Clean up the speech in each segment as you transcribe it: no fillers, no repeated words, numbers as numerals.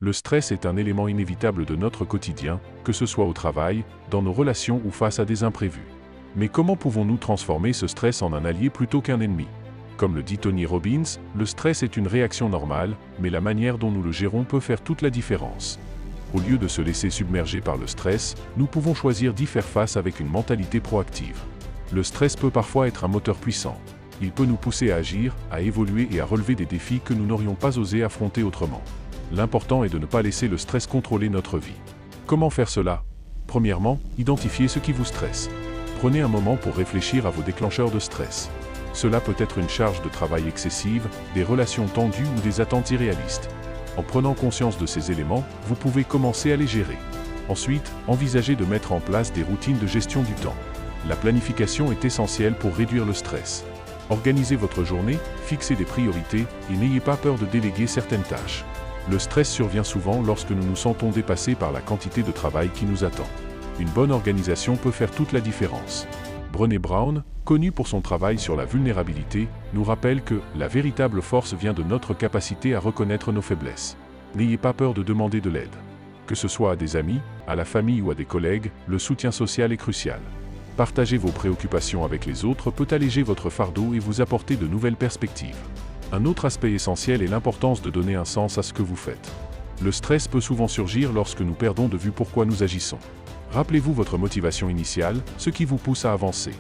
Le stress est un élément inévitable de notre quotidien, que ce soit au travail, dans nos relations ou face à des imprévus. Mais comment pouvons-nous transformer ce stress en un allié plutôt qu'un ennemi? Comme le dit Tony Robbins, le stress est une réaction normale, mais la manière dont nous le gérons peut faire toute la différence. Au lieu de se laisser submerger par le stress, nous pouvons choisir d'y faire face avec une mentalité proactive. Le stress peut parfois être un moteur puissant. Il peut nous pousser à agir, à évoluer et à relever des défis que nous n'aurions pas osé affronter autrement. L'important est de ne pas laisser le stress contrôler notre vie. Comment faire cela? Premièrement, identifiez ce qui vous stresse. Prenez un moment pour réfléchir à vos déclencheurs de stress. Cela peut être une charge de travail excessive, des relations tendues ou des attentes irréalistes. En prenant conscience de ces éléments, vous pouvez commencer à les gérer. Ensuite, envisagez de mettre en place des routines de gestion du temps. La planification est essentielle pour réduire le stress. Organisez votre journée, fixez des priorités et n'ayez pas peur de déléguer certaines tâches. Le stress survient souvent lorsque nous nous sentons dépassés par la quantité de travail qui nous attend. Une bonne organisation peut faire toute la différence. Brené Brown, connue pour son travail sur la vulnérabilité, nous rappelle que la véritable force vient de notre capacité à reconnaître nos faiblesses. N'ayez pas peur de demander de l'aide. Que ce soit à des amis, à la famille ou à des collègues, le soutien social est crucial. Partager vos préoccupations avec les autres peut alléger votre fardeau et vous apporter de nouvelles perspectives. Un autre aspect essentiel est l'importance de donner un sens à ce que vous faites. Le stress peut souvent surgir lorsque nous perdons de vue pourquoi nous agissons. Rappelez-vous votre motivation initiale, ce qui vous pousse à avancer.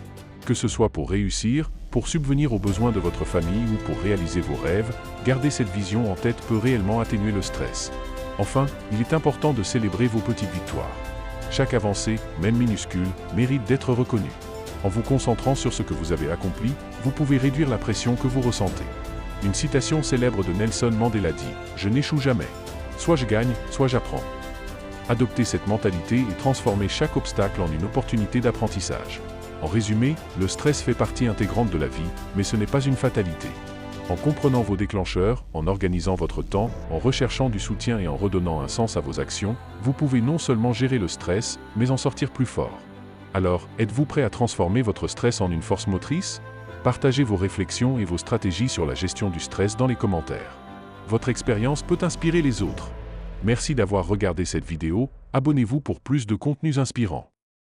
Que ce soit pour réussir, pour subvenir aux besoins de votre famille ou pour réaliser vos rêves, garder cette vision en tête peut réellement atténuer le stress. Enfin, il est important de célébrer vos petites victoires. Chaque avancée, même minuscule, mérite d'être reconnue. En vous concentrant sur ce que vous avez accompli, vous pouvez réduire la pression que vous ressentez. Une citation célèbre de Nelson Mandela dit « Je n'échoue jamais. Soit je gagne, soit j'apprends ». Adoptez cette mentalité et transformez chaque obstacle en une opportunité d'apprentissage. En résumé, le stress fait partie intégrante de la vie, mais ce n'est pas une fatalité. En comprenant vos déclencheurs, en organisant votre temps, en recherchant du soutien et en redonnant un sens à vos actions, vous pouvez non seulement gérer le stress, mais en sortir plus fort. Alors, êtes-vous prêt à transformer votre stress en une force motrice? Partagez vos réflexions et vos stratégies sur la gestion du stress dans les commentaires. Votre expérience peut inspirer les autres. Merci d'avoir regardé cette vidéo, abonnez-vous pour plus de contenus inspirants.